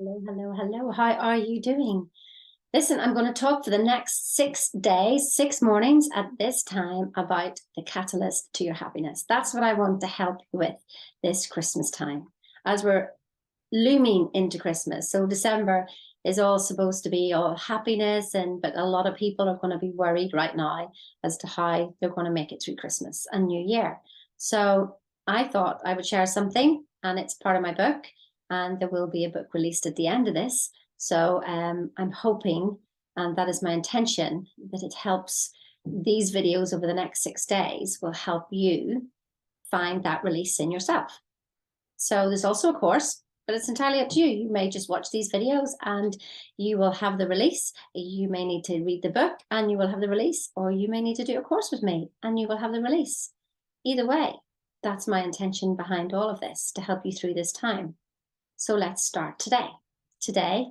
Hello, hello, hello. How are you doing? Listen, I'm going to talk for the next 6 days, 6 mornings at this time about the catalyst to your happiness. That's what I want to help you with this Christmas time as we're looming into Christmas. So December is all supposed to be all happiness, but a lot of people are going to be worried right now as to how they're going to make it through Christmas and New Year. So I thought I would share something, and it's part of my book, and there will be a book released at the end of this. So I'm hoping, and that is my intention, that it helps. These videos over the next 6 days will help you find that release in yourself. So there's also a course, but it's entirely up to you. You may just watch these videos and you will have the release. You may need to read the book and you will have the release, or you may need to do a course with me and you will have the release. Either way, that's my intention behind all of this, to help you through this time. So let's start today. Today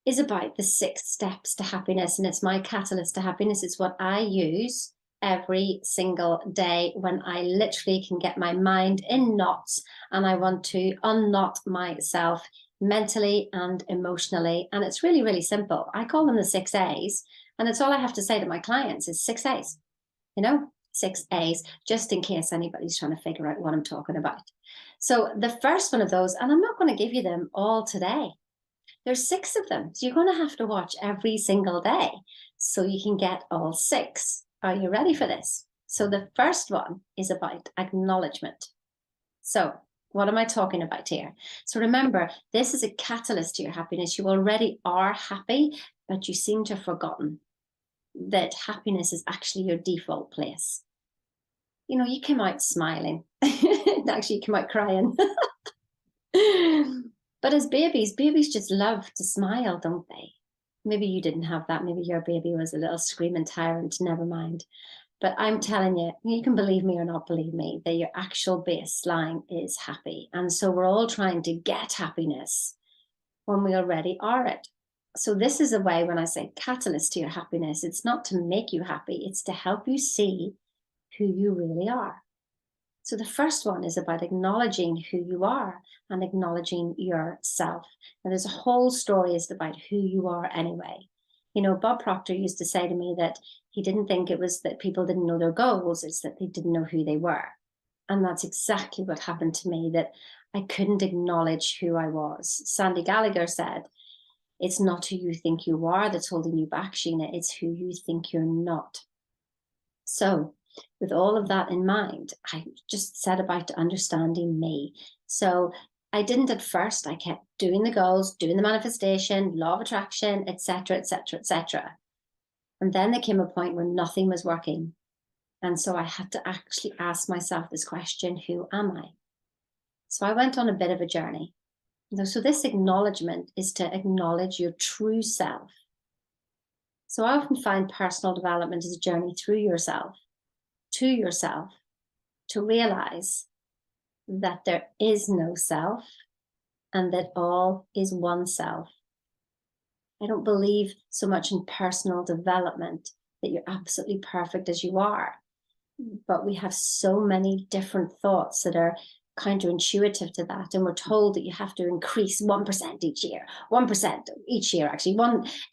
is about the 6 steps to happiness, and it's my catalyst to happiness. It's what I use every single day when I literally can get my mind in knots and I want to unknot myself mentally and emotionally. And it's really, really simple. I call them the 6 A's, and it's all I have to say to my clients is 6 A's, 6 A's, just in case anybody's trying to figure out what I'm talking about. So the first one of those, and I'm not going to give you them all today. There's 6 of them. So you're going to have to watch every single day so you can get all 6. Are you ready for this? So the first one is about acknowledgement. So what am I talking about here? So remember, this is a catalyst to your happiness. You already are happy, but you seem to have forgotten that happiness is actually your default place. You come out smiling. Actually, you come out crying. But as babies just love to smile, don't they? Maybe you didn't have that. Maybe your baby was a little screaming tyrant, never mind. But I'm telling you, you can believe me or not believe me, that your actual baseline is happy. And so we're all trying to get happiness when we already are it. So this is a way, when I say catalyst to your happiness, it's not to make you happy, it's to help you see who you really are. So the first one is about acknowledging who you are and acknowledging yourself. And there's a whole story about who you are anyway. Bob Proctor used to say to me that he didn't think it was that people didn't know their goals, it's that they didn't know who they were. And that's exactly what happened to me, that I couldn't acknowledge who I was. Sandy Gallagher said, it's not who you think you are that's holding you back, Sheena, it's who you think you're not. So with all of that in mind, I just set about understanding me. So I didn't at first. I kept doing the goals, doing the manifestation, law of attraction, etc., etc., etc. And then there came a point where nothing was working. And so I had to actually ask myself this question, who am I? So I went on a bit of a journey. So this acknowledgement is to acknowledge your true self. So I often find personal development is a journey through yourself, to yourself, to realize that there is no self and that all is one self. I don't believe so much in personal development, that you're absolutely perfect as you are. But we have so many different thoughts that are counterintuitive to that. And we're told that you have to increase 1% each year, 1% each year, actually.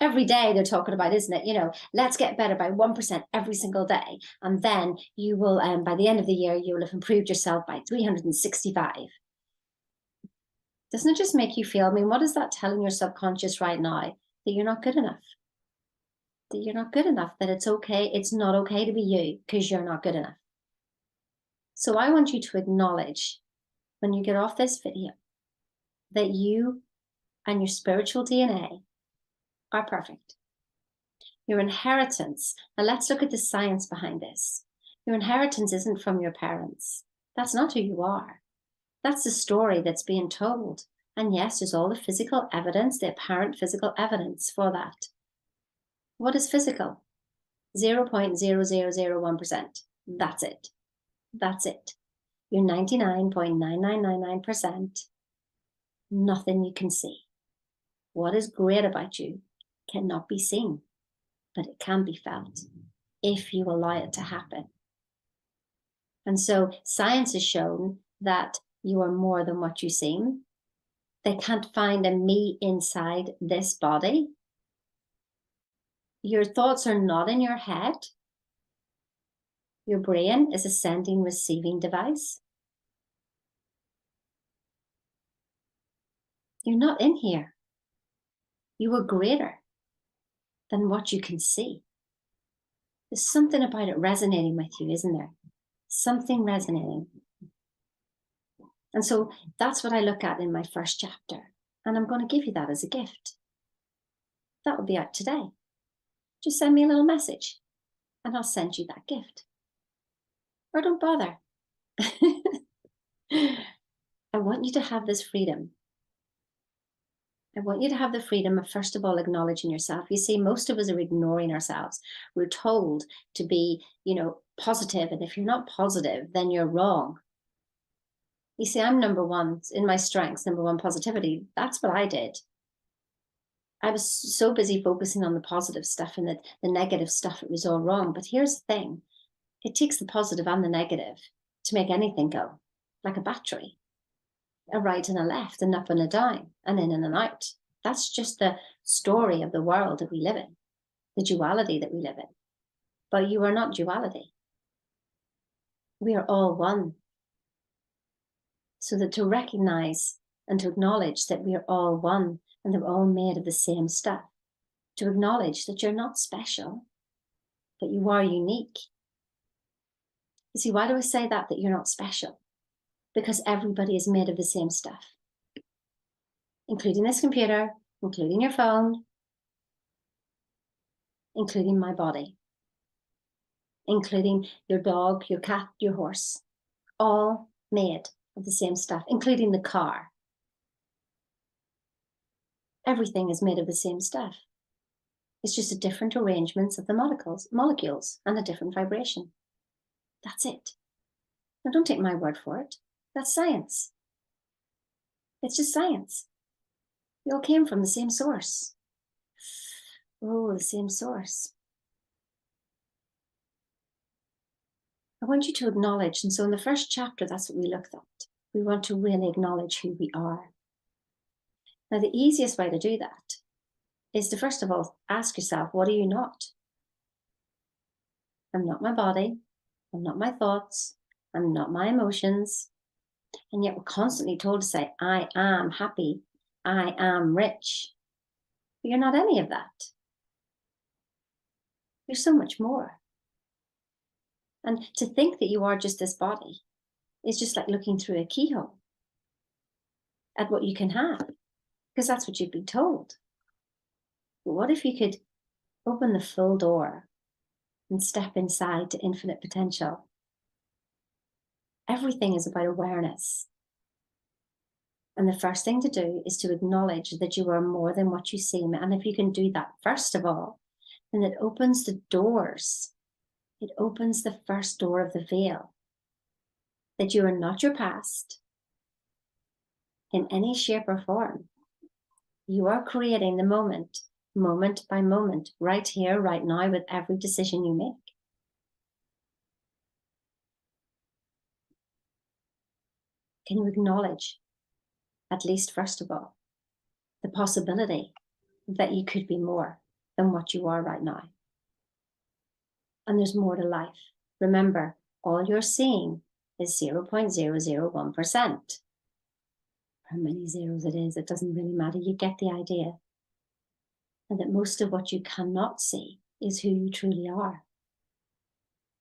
Every day they're talking about, isn't it? Let's get better by 1% every single day. And then you will, by the end of the year, you will have improved yourself by 365. Doesn't it just make you feel, what is that telling your subconscious right now? That you're not good enough. That you're not good enough, that it's okay. It's not okay to be you because you're not good enough. So I want you to acknowledge, when you get off this video, that you and your spiritual DNA are perfect. Your inheritance, now let's look at the science behind this. Your inheritance isn't from your parents. That's not who you are. That's the story that's being told. And yes, there's all the physical evidence, the apparent physical evidence for that. What is physical? 0.0001%. That's it. That's it. You're 99.9999%. Nothing you can see. What is great about you cannot be seen, but it can be felt if you allow it to happen. And so science has shown that you are more than what you seem. They can't find a me inside this body. Your thoughts are not in your head. Your brain is a sending, receiving device. You're not in here. You are greater than what you can see. There's something about it resonating with you, isn't there? Something resonating. And so that's what I look at in my first chapter. And I'm going to give you that as a gift. That will be out today. Just send me a little message and I'll send you that gift. Or don't bother. I want you to have this freedom. I want you to have the freedom of, first of all, acknowledging yourself. You see, most of us are ignoring ourselves. We're told to be, positive. And if you're not positive, then you're wrong. You see, I'm number one in my strengths, number one, positivity. That's what I did. I was so busy focusing on the positive stuff and the negative stuff. It was all wrong. But here's the thing. It takes the positive and the negative to make anything go, like a battery. A right and a left, an up and a down, an in and an out. That's just the story of the world that we live in, the duality that we live in. But you are not duality. We are all one. So that to recognize and to acknowledge that we are all one and that we're all made of the same stuff, to acknowledge that you're not special, but you are unique. You see, why do I say that you're not special? Because everybody is made of the same stuff, including this computer, including your phone, including my body, including your dog, your cat, your horse, all made of the same stuff, including the car. Everything is made of the same stuff. It's just a different arrangements of the molecules and a different vibration. That's it. Now, don't take my word for it. That's science. It's just science. We all came from the same source. Oh, the same source. I want you to acknowledge, and so in the first chapter, that's what we looked at. We want to really acknowledge who we are. Now, the easiest way to do that is to, first of all, ask yourself, what are you not? I'm not my body. I'm not my thoughts. I'm not my emotions. And yet we're constantly told to say, I am happy. I am rich. But you're not any of that. You're so much more. And to think that you are just this body is just like looking through a keyhole at what you can have, because that's what you've been told. But what if you could open the full door and step inside to infinite potential? Everything is about awareness. And the first thing to do is to acknowledge that you are more than what you seem. And if you can do that, first of all, then it opens the doors. It opens the first door of the veil. That you are not your past in any shape or form. You are creating the moment, moment by moment, right here, right now, with every decision you make. Can you acknowledge, at least first of all, the possibility that you could be more than what you are right now? And there's more to life. Remember, all you're seeing is 0.001%. How many zeros it is, it doesn't really matter. You get the idea. And that most of what you cannot see is who you truly are.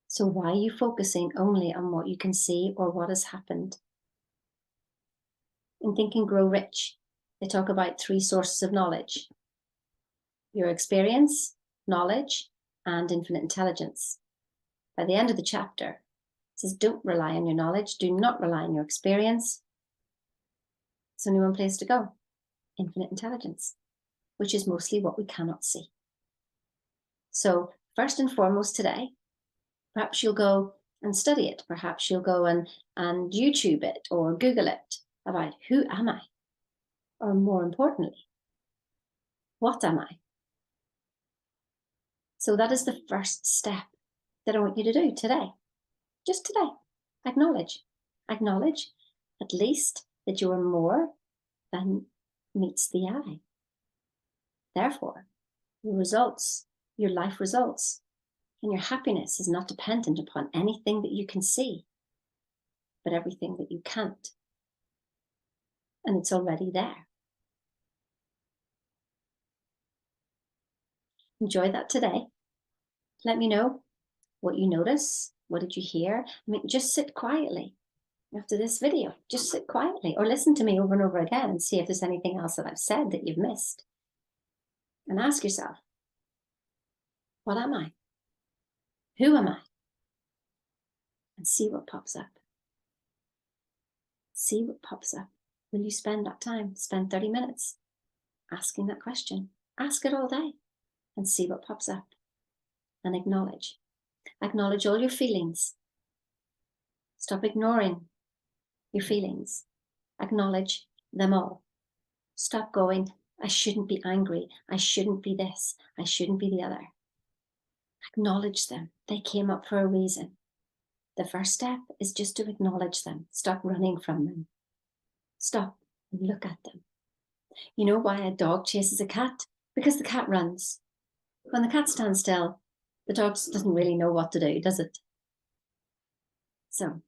So why are you focusing only on what you can see or what has happened? In Think and Grow Rich, they talk about 3 sources of knowledge: your experience, knowledge, and infinite intelligence. By the end of the chapter, it says, don't rely on your knowledge, do not rely on your experience. There's only one place to go: infinite intelligence, which is mostly what we cannot see. So first and foremost today, perhaps you'll go and study it. Perhaps you'll go and YouTube it or Google it about who am I? Or more importantly, what am I? So that is the first step that I want you to do today. Just today. Acknowledge. Acknowledge at least that you are more than meets the eye. Therefore, your results, your life results, and your happiness is not dependent upon anything that you can see, but everything that you can't. And it's already there. Enjoy that today. Let me know what you notice. What did you hear? I mean, just sit quietly after this video. Just sit quietly or listen to me over and over again and see if there's anything else that I've said that you've missed. And ask yourself, what am I? Who am I? And see what pops up. See what pops up. Will you spend that time? Spend 30 minutes asking that question. Ask it all day and see what pops up. And acknowledge. Acknowledge all your feelings. Stop ignoring your feelings. Acknowledge them all. Stop going, I shouldn't be angry. I shouldn't be this. I shouldn't be the other. Acknowledge them. They came up for a reason. The first step is just to acknowledge them. Stop running from them. Stop and look at them. You know why a dog chases a cat? Because the cat runs. When the cat stands still, the dog doesn't really know what to do, does it? So,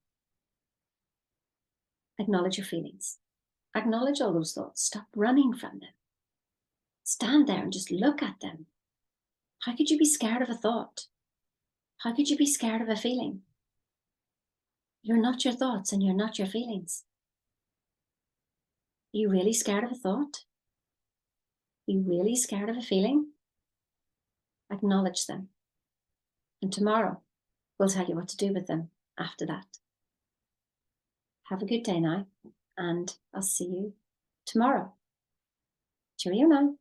acknowledge your feelings. Acknowledge all those thoughts. Stop running from them. Stand there and just look at them. How could you be scared of a thought? How could you be scared of a feeling? You're not your thoughts and you're not your feelings. Are you really scared of a thought? Are you really scared of a feeling? Acknowledge them. And tomorrow, we'll tell you what to do with them after that. Have a good day now, and I'll see you tomorrow. Cheerio now.